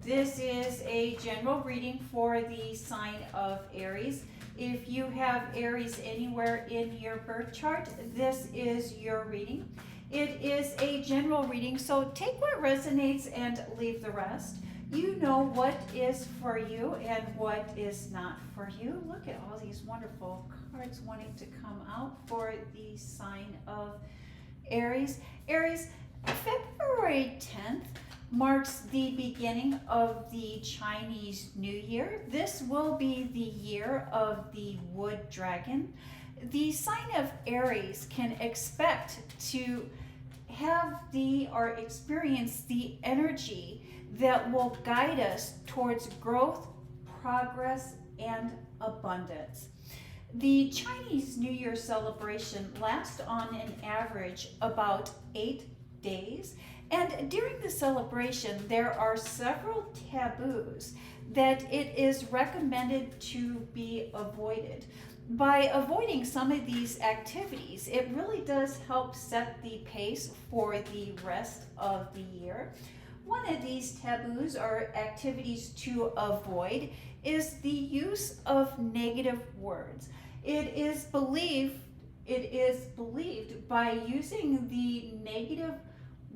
This is a general reading for the sign of Aries. If you have Aries anywhere in your birth chart, this is your reading. It is a general reading, so take what resonates and leave the rest. You know what is for you and what is not for you. Look at all these wonderful cards wanting to come out for the sign of Aries. Aries, February 10th marks the beginning of the Chinese New Year. This will be the year of the wood dragon. The sign of Aries can expect to have or experience the energy that will guide us towards growth, progress, and abundance. The Chinese New Year celebration lasts on an average about 8 days, and during the celebration there are several taboos that it is recommended to be avoided. By avoiding some of these activities, it really does help set the pace for the rest of the year. One of these taboos or activities to avoid is the use of negative words. It is believed by using the negative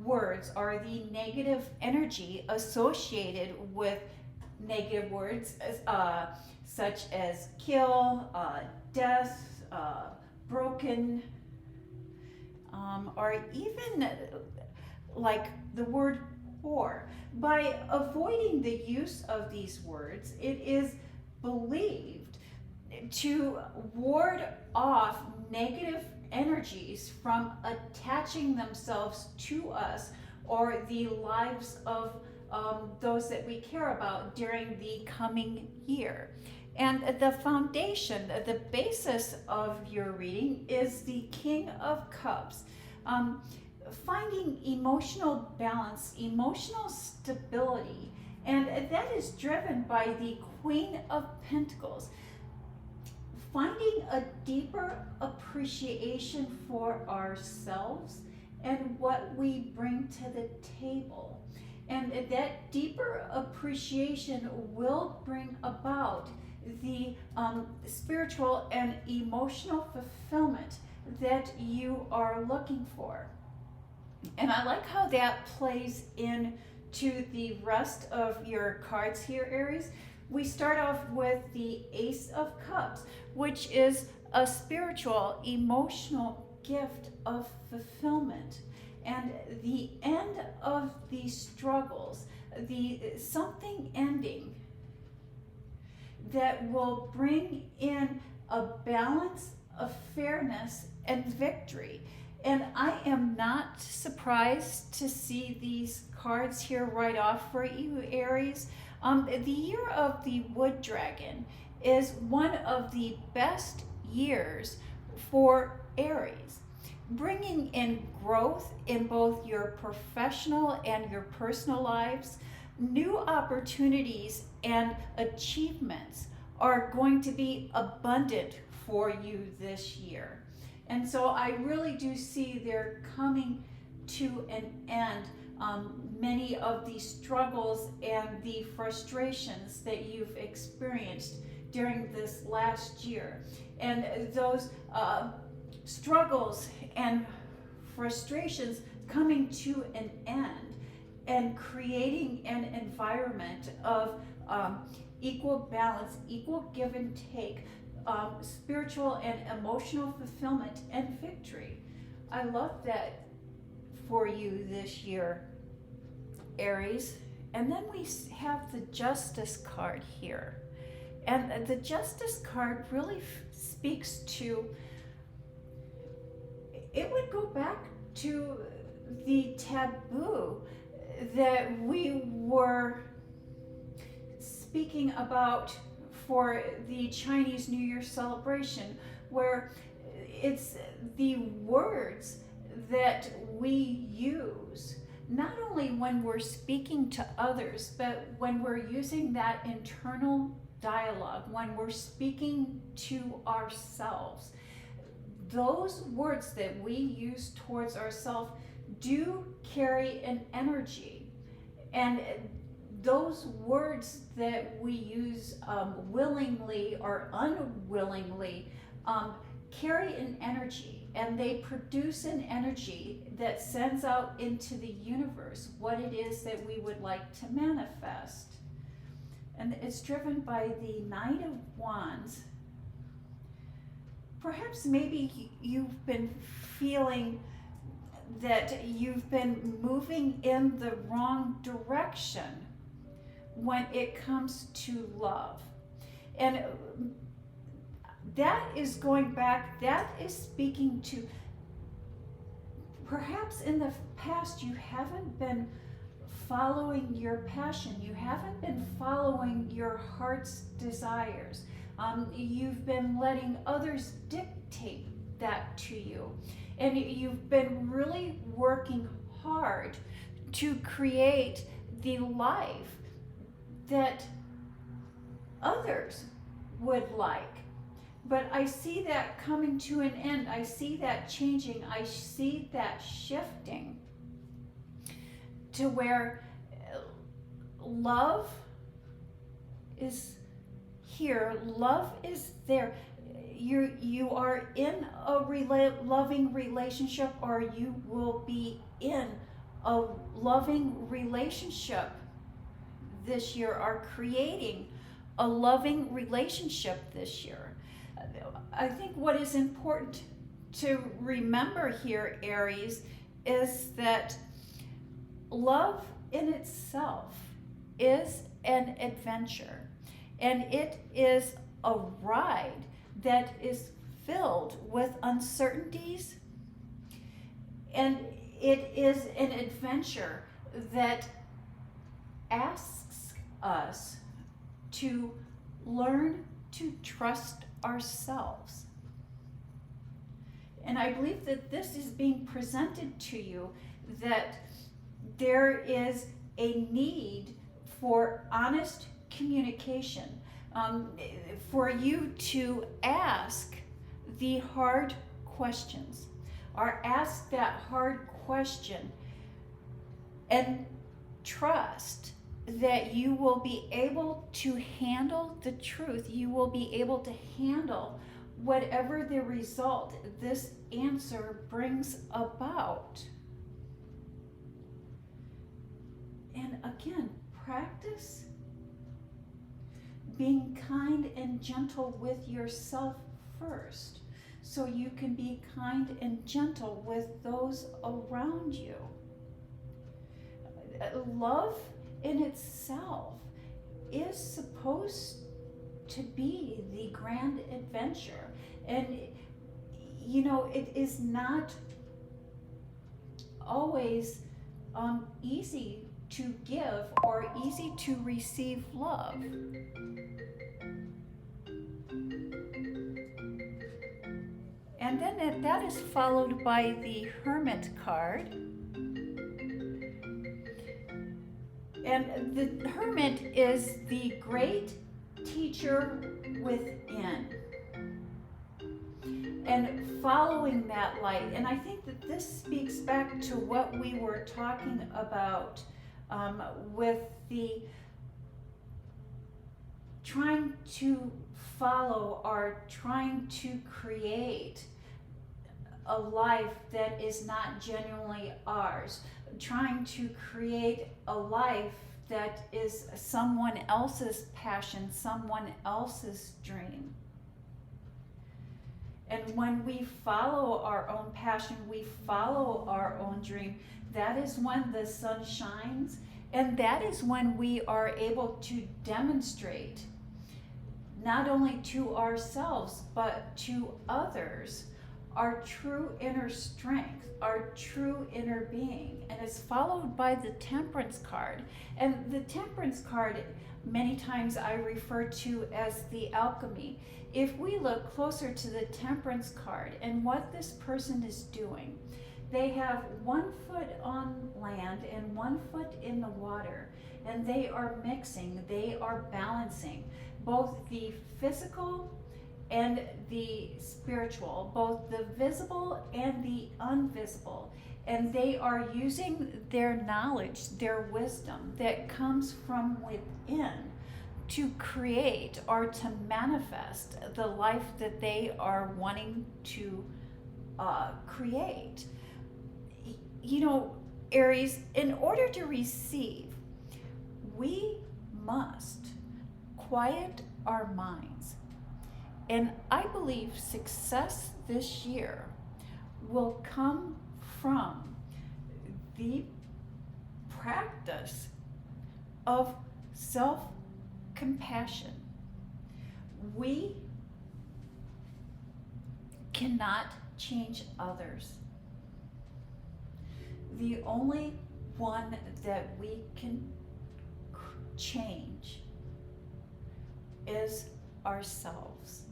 words or the negative energy associated with negative words such as kill, death, broken, or even like the word whore. By avoiding the use of these words, it is believed to ward off negative energies from attaching themselves to us or the lives of those that we care about during the coming year. And the foundation, the basis of your reading is the King of Cups. Finding emotional balance, emotional stability, and that is driven by the Queen of Pentacles. Finding a deeper appreciation for ourselves and what we bring to the table. And that deeper appreciation will bring about the spiritual and emotional fulfillment that you are looking for. And I like how that plays into the rest of your cards here, Aries. We start off with the Ace of Cups, which is a spiritual, emotional gift of fulfillment. And the end of the struggles, the something ending that will bring in a balance of fairness and victory. And I am not surprised to see these cards here right off for you, Aries. The year of the wood dragon is one of the best years for Aries, bringing in growth in both your professional and your personal lives. New opportunities and achievements are going to be abundant for you this year. And so I really do see they're coming to an end. Many of the struggles and the frustrations that you've experienced during this last year. And those struggles and frustrations coming to an end and creating an environment of equal balance, equal give and take, spiritual and emotional fulfillment and victory. I love that for you this year, Aries. And then we have the Justice card here. And the Justice card really speaks to, it would go back to the taboo that we were speaking about for the Chinese New Year celebration, where it's the words that we use, not only when we're speaking to others, but when we're using that internal dialogue, when we're speaking to ourselves. Those words that we use towards ourselves do carry an energy, and those words that we use willingly or unwillingly carry an energy, and they produce an energy that sends out into the universe what it is that we would like to manifest. And it's driven by the Knight of Wands. Perhaps maybe you've been feeling that you've been moving in the wrong direction when it comes to love. And that is going back, that is speaking to perhaps in the past you haven't been following your passion, you haven't been following your heart's desires. You've been letting others dictate that to you. And you've been really working hard to create the life that others would like. But I see that coming to an end. I see that changing. I see that shifting to where love is here. Love is there. You are in a loving relationship, or you will be in a loving relationship this year, or creating a loving relationship this year. I think what is important to remember here, Aries, is that love in itself is an adventure, and it is a ride that is filled with uncertainties, and it is an adventure that asks us to learn to trust ourselves. And I believe that this is being presented to you, that there is a need for honest communication, for you to ask the hard questions, or ask that hard question and trust that you will be able to handle the truth. You will be able to handle whatever the result this answer brings about. And again, practice being kind and gentle with yourself first, so you can be kind and gentle with those around you. Love in itself is supposed to be the grand adventure. And, you know, it is not always easy to give or easy to receive love. And then that is followed by the Hermit card. And the Hermit is the great teacher within, and following that light. And I think that this speaks back to what we were talking about with the trying to follow or trying to create a life that is not genuinely ours, trying to create a life that is someone else's passion, someone else's dream. And when we follow our own passion, we follow our own dream, that is when the sun shines, and that is when we are able to demonstrate, not only to ourselves, but to others, our true inner strength, our true inner being. And it's followed by the Temperance card. And the Temperance card, many times I refer to as the Alchemy. If we look closer to the Temperance card and what this person is doing, they have 1 foot on land and 1 foot in the water, and they are mixing, they are balancing both the physical and the spiritual, both the visible and the invisible. and they are using their knowledge, their wisdom that comes from within to create or to manifest the life that they are wanting to create. You know, Aries, in order to receive, we must quiet our minds. And I believe success this year will come from the practice of self-compassion. We cannot change others. The only one that we can change is ourselves.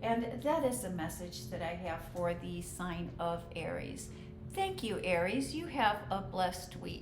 And that is the message that I have for the sign of Aries. Thank you, Aries. You have a blessed week.